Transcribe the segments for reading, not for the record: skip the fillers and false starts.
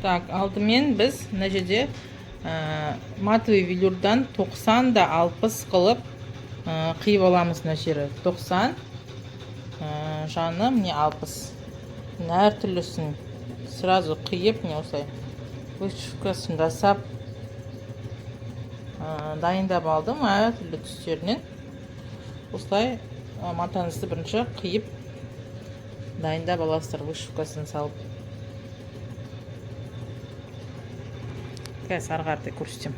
Так, алдымен біз мына жерде матовый велюрдан 90 да 60 қылып қиып аламыз. Мына жері 90, жаны міне 60. Әр түрлісін сразу қиып, міне осылай вышивкасын жасап дайындап алдым. Әр түрлі түстерінен осылай матаңызды бірінші қиып дайындап аласыздар, вышивкасын салып. Қазір ары қаратай көрсетемін.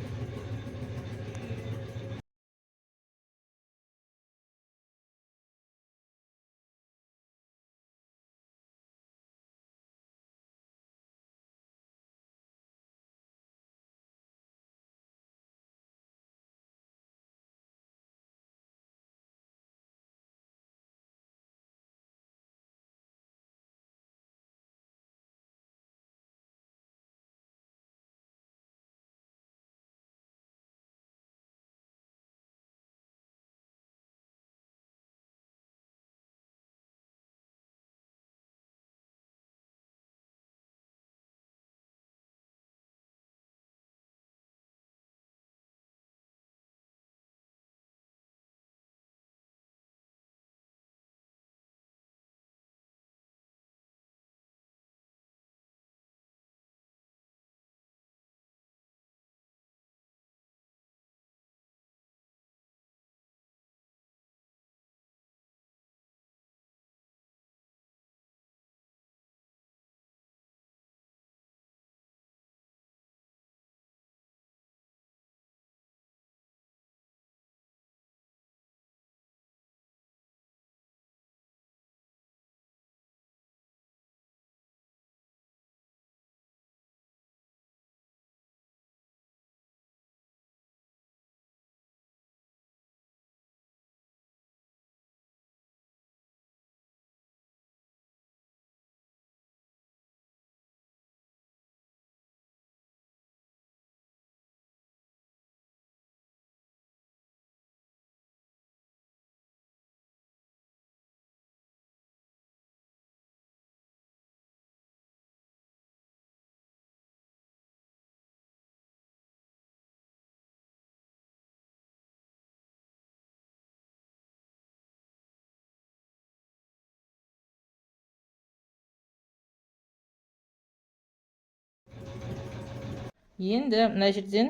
Енді мына жерден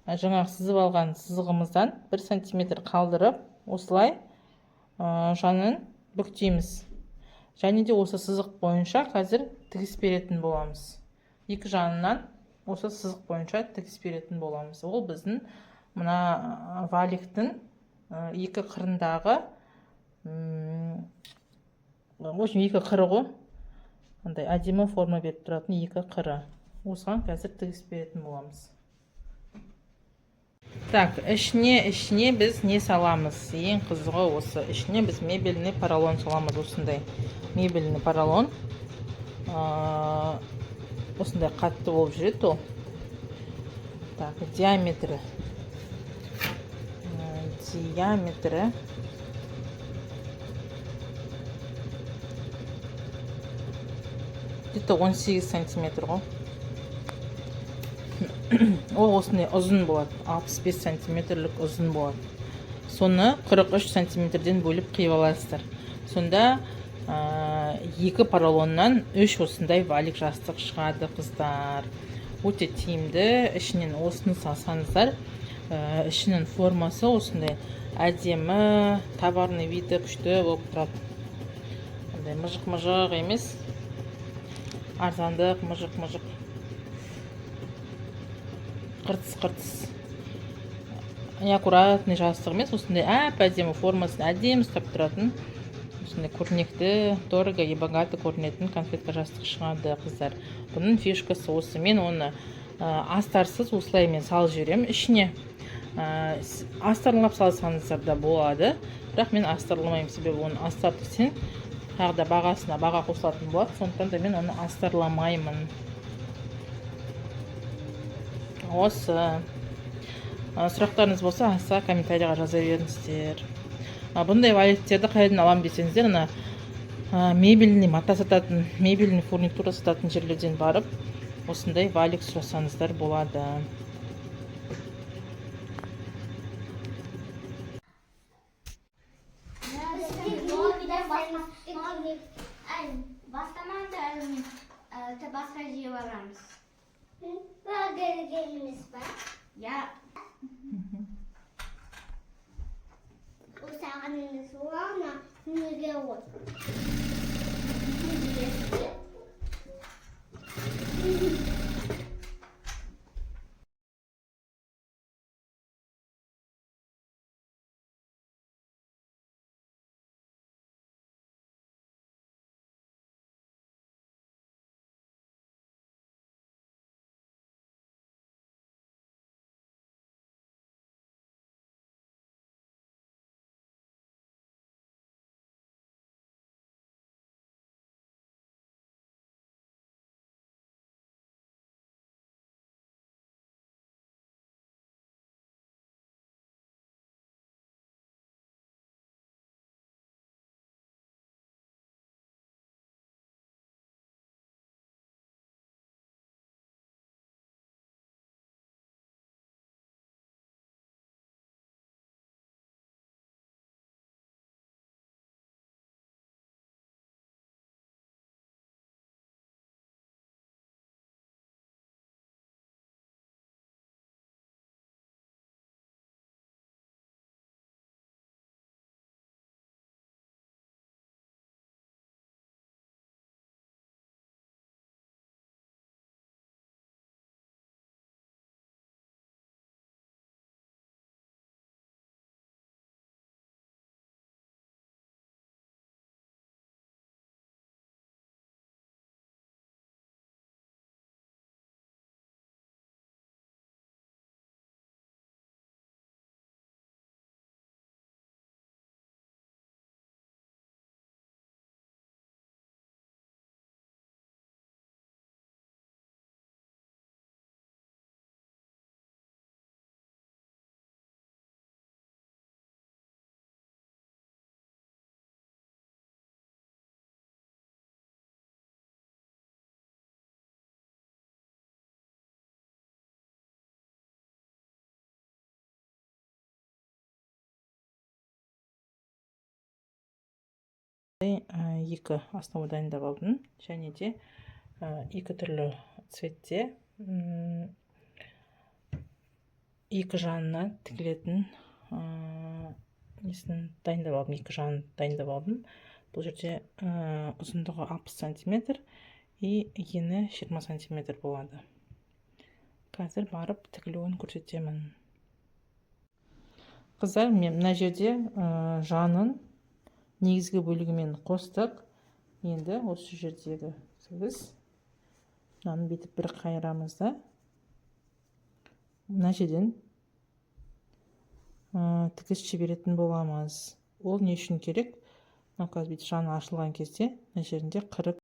жаңағы сызып алған сызығымыздан 1 сантиметр қалдырып, осылай жанын бүктейміз. Және де осы сызық бойынша қазір тігіс беретін боламыз. Екі жанынан осы сызық бойынша тігіс беретін боламыз. Ол біздің мына валиктің екі қырындағы, екі қыры ғой. Андай әдемі форма беріп тұратын екі қыры. Осыған қазір тігіс беретін боламыз. Так, ішіне біз не саламыз? Ең қызығы осы. Ішіне біз мебельный поролон саламыз. Осындай мебельный поролон. Осындай қатты болып жүреді ол. Так, диаметрі где-то 18 сантиметр ғой. Ол осындай ұзын болады, 65 сантиметрлік ұзын болады. Соны 43 сантиметрден бөліп қиып аласыздар. Сонда екі поролоннан 3 осындай валик жастық шығады, қыздар. Өте тиімді. Ішінен осыны салсаңыздар, ішінің формасы осындай әдемі, товарный виді күшті болып тұрады. Мұжық-мұжық емес, арзандық, мұжық-мұжық, қыртыс-қыртыс, аккуратный жастық емес, осындай әп-әдемі формасын әдемі ұстап тұратын, осындай көрнекті, дорого и богато көрінетін конфетка жастық шығады, қыздар. Бұның фишкасы осы. Мен оны астарсыз осылай мен салып жіберем. Ішіне астарлап салсаңыздар да болады, бірақ мен астарламаймын, себебі оны астартсен тағы да бағасына баға қосылатын болады. Сондықтан да мен оны астарламаймын. Осы. Сұрақтарыңыз болса, аса комментарияға жаза беріңіздер. Бұндай валиктерді қайдан алам десеңіздер, мебельный мата сататын, мебельный фурнитура сататын жерлерден барып, осындай валик сұрасаңыздар болады. Басқа жей барамыз. Gelimiz var. Ya. O sağınız var ama ne olur? Екі основа дайындап алдым, және де екі түрлі цветте екі жанына тігілетін несін дайындап алдым, екі жағын дайындап алдым. Бұл жерде ұзындығы 60 сантиметр и ені 20 сантиметр болады. Қазір барып тігілуін көрсетемін. Қыздар, мен мына жерде жанын негізгі бөлігімен қостық. Енді осы жердегі тігіс мынаны бүйтіп бір қайырамыз да, мына жерден тігіс жіберетін боламыз. Ол не үшін керек? Мына қазір бүйтіп жаны ашылған кезде мына жерінде қырық